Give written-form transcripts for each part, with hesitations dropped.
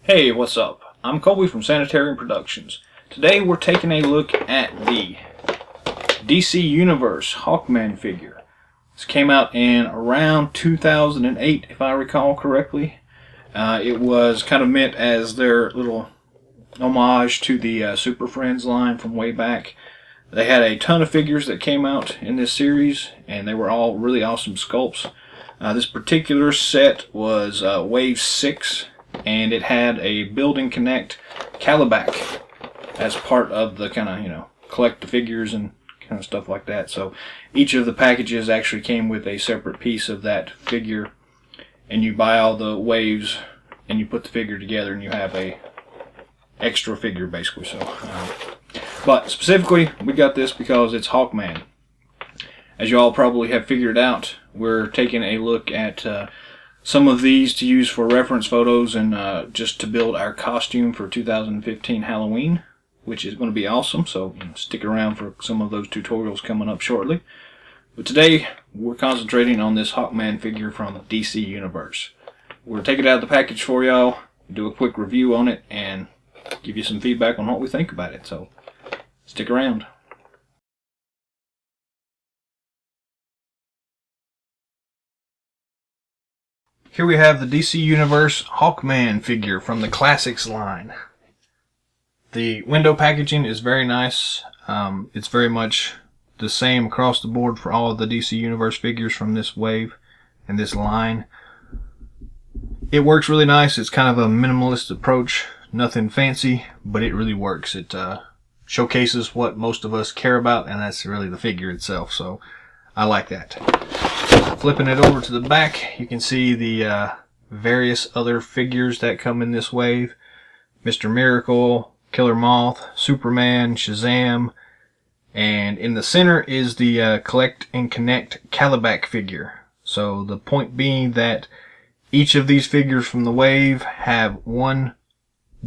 Hey, what's up? I'm Colby from Sanitarium Productions. Today we're taking a look at the DC Universe Hawkman figure. This came out in around 2008, if I recall correctly. It was kind of meant as their little homage to the Super Friends line from way back. They had a ton of figures that came out in this series, and they were all really awesome sculpts. This particular set was Wave 6, and it had a Build and Connect Calabac as part of the kind of, collect the figures and kind of stuff like that. So each of the packages actually came with a separate piece of that figure, and you buy all the waves and you put the figure together and you have a extra figure basically. But specifically we got this because it's Hawkman. As you all probably have figured out, we're taking a look at some of these to use for reference photos and just to build our costume for 2015 Halloween, which is going to be awesome, so stick around for some of those tutorials coming up shortly. But today we're concentrating on this Hawkman figure from DC Universe. We'll take it out of the package for y'all, do a quick review on it, and give you some feedback on what we think about it, so stick around. Here we have the DC Universe Hawkman figure from the Classics line. The window packaging is very nice. It's very much the same across the board for all of the DC Universe figures from this wave and this line. It works really nice. It's kind of a minimalist approach. Nothing fancy, but it really works. It showcases what most of us care about, and that's really the figure itself. So I like that. Flipping it over to the back, you can see the various other figures that come in this wave. Mr. Miracle, Killer Moth, Superman, Shazam, and in the center is the Collect and Connect Calabac figure. So the point being that each of these figures from the wave have one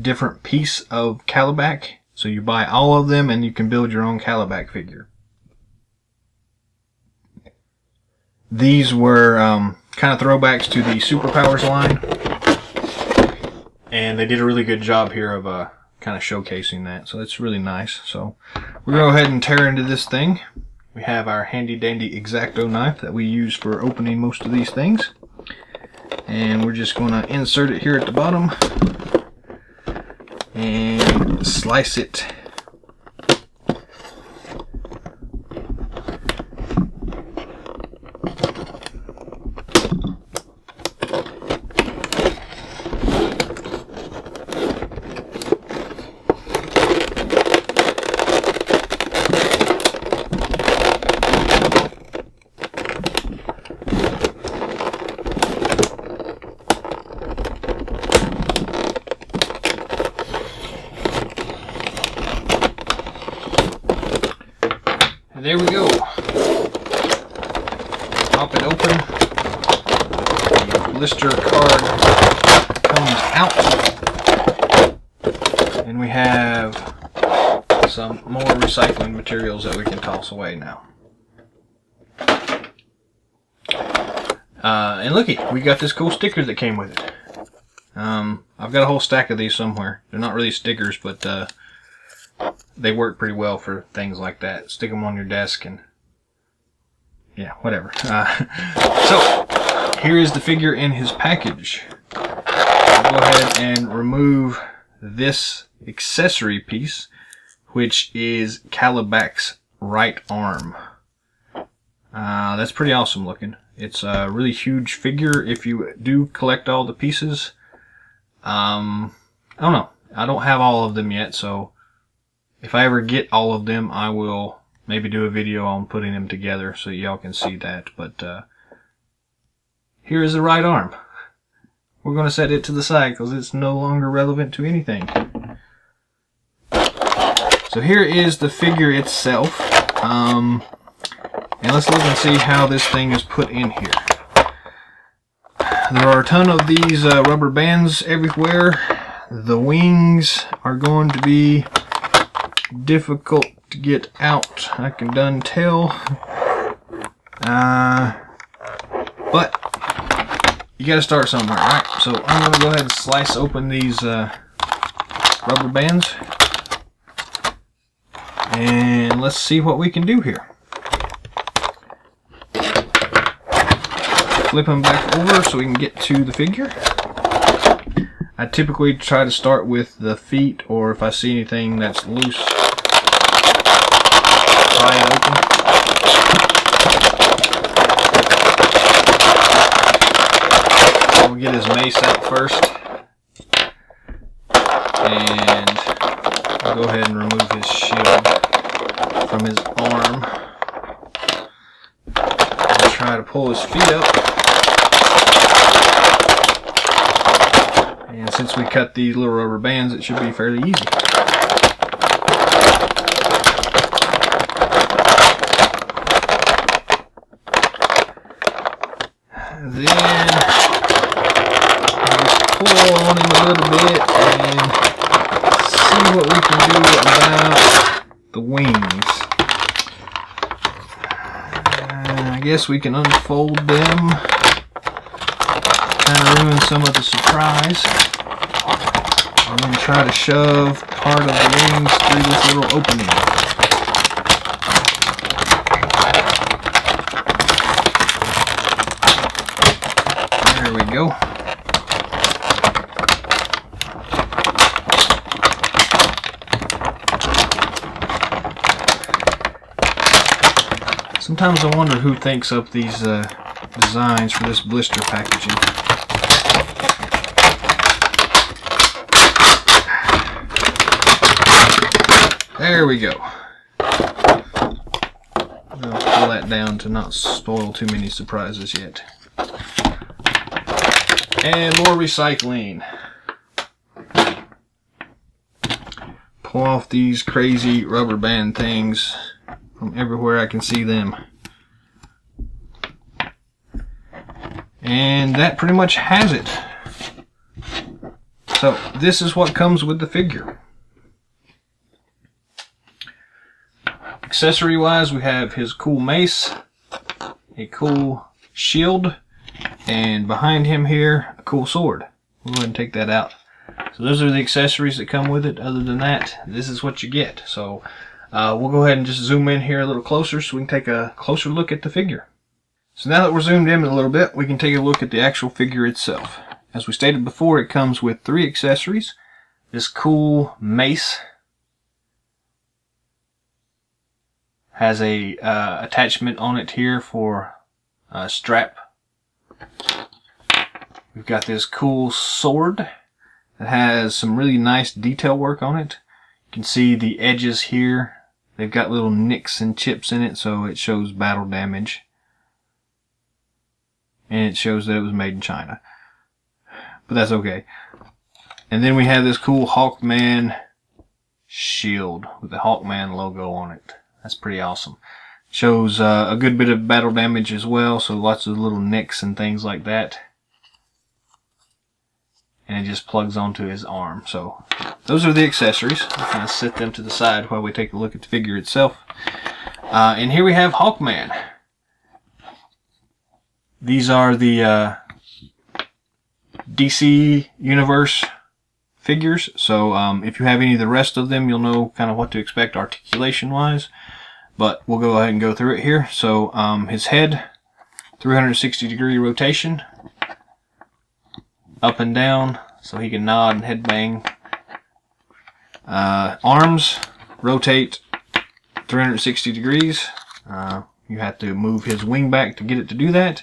different piece of Calabac. So you buy all of them and you can build your own Calabac figure. These were kind of throwbacks to the Superpowers line, and they did a really good job here of kind of showcasing that, so it's really nice. So we're going to go ahead and tear into this thing. We have our handy dandy X-Acto knife that we use for opening most of these things, and we're just going to insert it here at the bottom and slice it. There we go. Pop it open. The blister card comes out. And we have some more recycling materials that we can toss away now. And looky, we got this cool sticker that came with it. I've got a whole stack of these somewhere. They're not really stickers, but they work pretty well for things like that. Stick them on your desk and yeah, whatever. So here is the figure in his package. I'll go ahead and remove this accessory piece, which is Calabac's right arm. That's pretty awesome looking. It's a really huge figure if you do collect all the pieces. I don't know. I don't have all of them yet, so if I ever get all of them, I will maybe do a video on putting them together so y'all can see that. But here is the right arm. We're going to set it to the side because it's no longer relevant to anything. So here is the figure itself. And let's look and see how this thing is put in here. There are a ton of these rubber bands everywhere. The wings are going to be difficult to get out, I can done tell. But you got to start somewhere, right? So I'm going to go ahead and slice open these rubber bands, and let's see what we can do here. Flip them back over so we can get to the figure. I typically try to start with the feet, or if I see anything that's loose, pry it open. We'll get his mace out first, and I'll go ahead and remove his shield from his arm. I'll try to pull his feet up. And since we cut these little rubber bands, it should be fairly easy. Then just pull on him a little bit and see what we can do about the wings. I guess we can unfold them. Kind of ruin some of the surprise. And then try to shove part of the wings through this little opening. There we go. Sometimes I wonder who thinks up these designs for this blister packaging. There we go. I'll pull that down to not spoil too many surprises yet. And more recycling. Pull off these crazy rubber band things from everywhere I can see them. And that pretty much has it. So this is what comes with the figure. Accessory wise, we have his cool mace, a cool shield, and behind him here, a cool sword. We'll go ahead and take that out. So those are the accessories that come with it. Other than that, this is what you get. So we'll go ahead and just zoom in here a little closer so we can take a closer look at the figure. So now that we're zoomed in a little bit, we can take a look at the actual figure itself. As we stated before, it comes with 3 accessories. This cool mace has a attachment on it here for a strap. We've got this cool sword that has some really nice detail work on it. You can see the edges here. They've got little nicks and chips in it, so it shows battle damage. And it shows that it was made in China. But that's okay. And then we have this cool Hawkman shield with the Hawkman logo on it. That's pretty awesome. Shows a good bit of battle damage as well, so lots of little nicks and things like that. And it just plugs onto his arm. So those are the accessories. We'll kind of set them to the side while we take a look at the figure itself. And here we have Hawkman. These are the DC Universe figures, so if you have any of the rest of them, you'll know kind of what to expect articulation wise, but we'll go ahead and go through it here. So his head, 360-degree rotation, up and down so he can nod and headbang. Arms rotate 360 degrees. You have to move his wing back to get it to do that.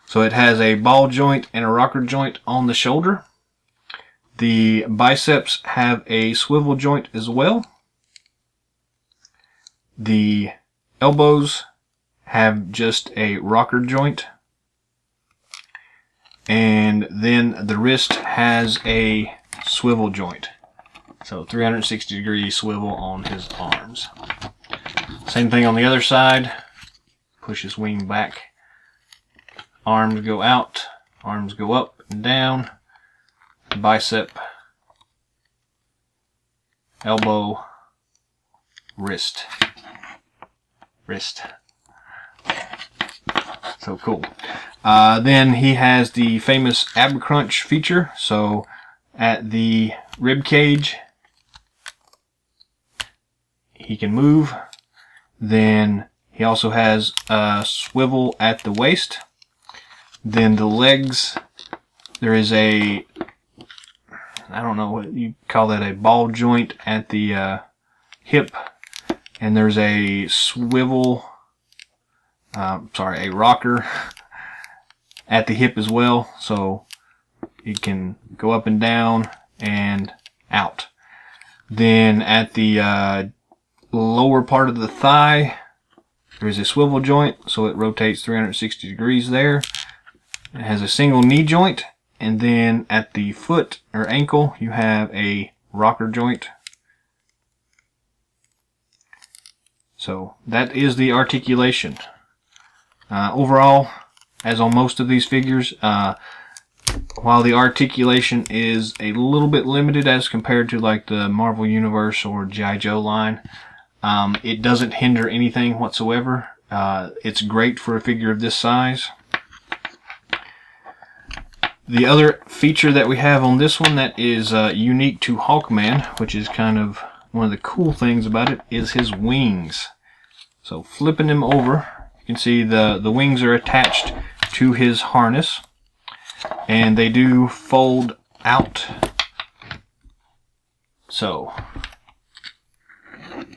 So it has a ball joint and a rocker joint on the shoulder. The biceps have a swivel joint as well. The elbows have just a rocker joint. And then the wrist has a swivel joint. So 360-degree swivel on his arms. Same thing on the other side. Push his wing back. Arms go out, arms go up and down, bicep, elbow, wrist. So cool. Then he has the famous ab crunch feature. So at the rib cage, he can move. Then he also has a swivel at the waist. Then the legs, there is a, I don't know what you call that, a ball joint at the hip. And there's a swivel, a rocker at the hip as well. So it can go up and down and out. Then at the lower part of the thigh, there is a swivel joint, so it rotates 360 degrees there. It has a single knee joint, and then at the foot or ankle, you have a rocker joint. So that is the articulation. Overall, as on most of these figures, while the articulation is a little bit limited as compared to like the Marvel Universe or G.I. Joe line, it doesn't hinder anything whatsoever. It's great for a figure of this size. The other feature that we have on this one that is unique to Hawkman, which is kind of one of the cool things about it, is his wings. So flipping him over, you can see the wings are attached to his harness, and they do fold out. So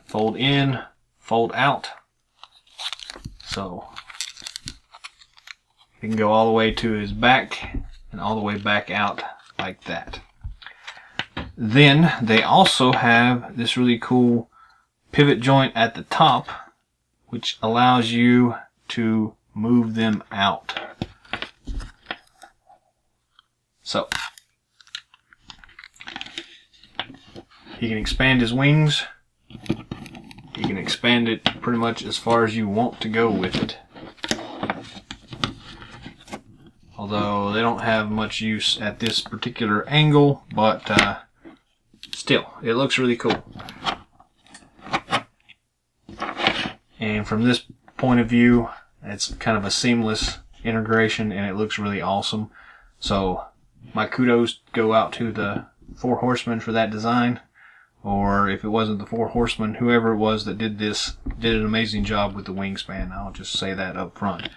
fold in, fold out. So you can go all the way to his back and all the way back out like that. Then they also have this really cool pivot joint at the top, which allows you to move them out. So he can expand his wings. You can expand it pretty much as far as you want to go with it. Although they don't have much use at this particular angle, but still, it looks really cool. And from this point of view, it's kind of a seamless integration, and it looks really awesome. So my kudos go out to the Four Horsemen for that design. Or if it wasn't the Four Horsemen, whoever it was that did this did an amazing job with the wingspan. I'll just say that up front.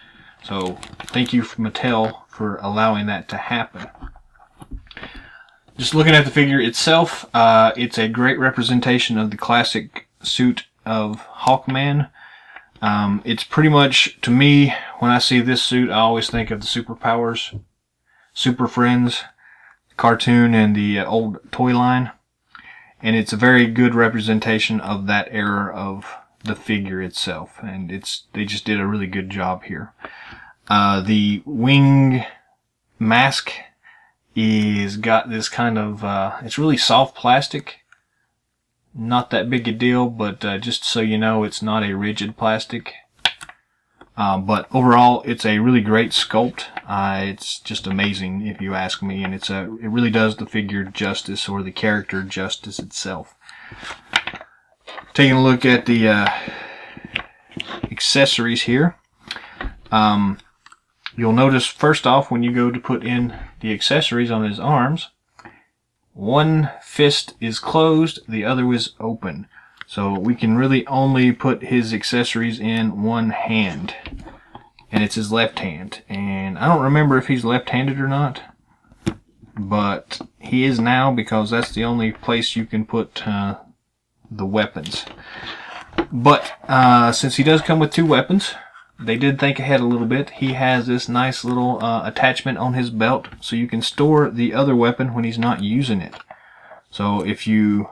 So thank you, Mattel, for allowing that to happen. Just looking at the figure itself, it's a great representation of the classic suit of Hawkman. It's pretty much, to me, when I see this suit, I always think of the Superpowers, Super Friends, cartoon, and the old toy line. And it's a very good representation of that era of the figure itself. And they just did a really good job here. The wing mask is got this kind of, it's really soft plastic. Not that big a deal, but just so you know, it's not a rigid plastic. But overall, it's a really great sculpt. It's just amazing, if you ask me, and it really does the figure justice, or the character justice itself. Taking a look at the accessories here, you'll notice first off when you go to put in the accessories on his arms, one fist is closed, the other is open. So we can really only put his accessories in one hand. And it's his left hand. And I don't remember if he's left-handed or not. But he is now, because that's the only place you can put the weapons. But since he does come with two weapons, they did think ahead a little bit. He has this nice little attachment on his belt, so you can store the other weapon when he's not using it. So if you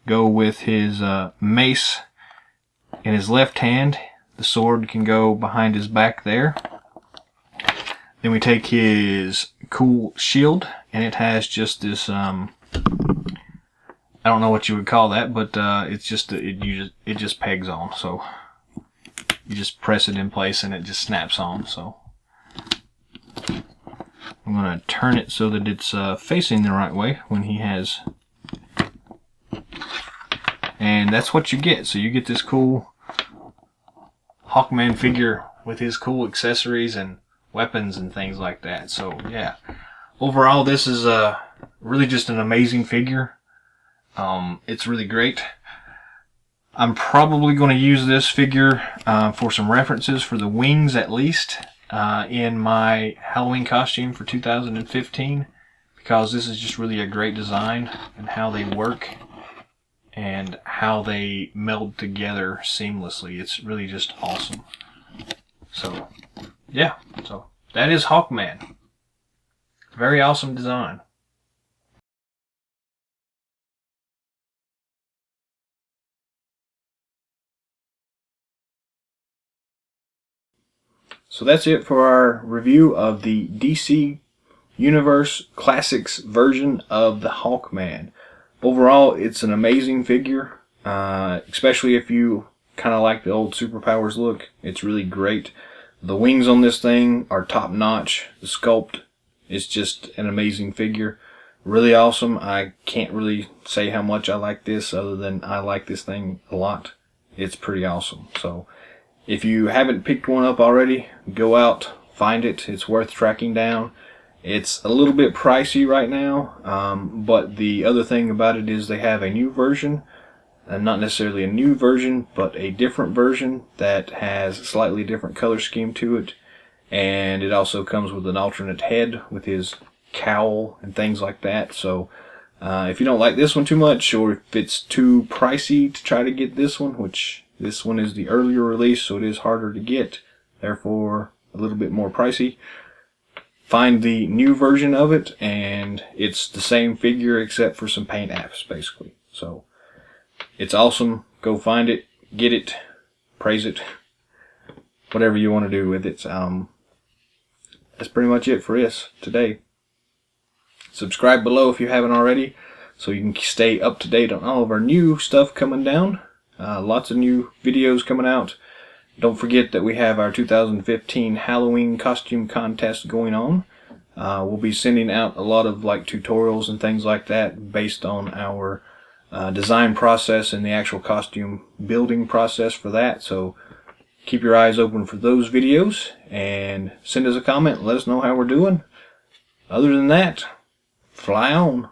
go with his mace in his left hand, the sword can go behind his back there. Then we take his cool shield, and it has just this, I don't know what you would call that, but it's just, it just pegs on. So you just press it in place and it just snaps on. So I'm going to turn it so that it's facing the right way when he has. And that's what you get. So you get this cool Hawkman figure with his cool accessories and weapons and things like that. So yeah, overall this is really just an amazing figure. It's really great. I'm probably going to use this figure for some references for the wings at least in my Halloween costume for 2015, because this is just really a great design and how they work and how they meld together seamlessly. It's really just awesome. So yeah, so that is Hawkman. Very awesome design. So that's it for our review of the DC Universe Classics version of the Hawkman. Overall, it's an amazing figure, especially if you kind of like the old superpowers look. It's really great. The wings on this thing are top notch. The sculpt is just an amazing figure. Really awesome. I can't really say how much I like this other than I like this thing a lot. It's pretty awesome. So if you haven't picked one up already, go out, find it. It's worth tracking down. It's a little bit pricey right now, but the other thing about it is they have a new version, and not necessarily a new version, but a different version that has a slightly different color scheme to it, and it also comes with an alternate head with his cowl and things like that. So if you don't like this one too much, or if it's too pricey to try to get this one, which this one is the earlier release, so it is harder to get, therefore a little bit more pricey, find the new version of it, and it's the same figure except for some paint apps, basically. So it's awesome. Go find it, get it, praise it, whatever you want to do with it. That's pretty much it for us today. Subscribe below if you haven't already, so you can stay up to date on all of our new stuff coming down. Lots of new videos coming out. Don't forget that we have our 2015 Halloween costume contest going on. We'll be sending out a lot of tutorials and things like that based on our design process and the actual costume building process for that. So keep your eyes open for those videos and send us a comment and let us know how we're doing. Other than that, fly on.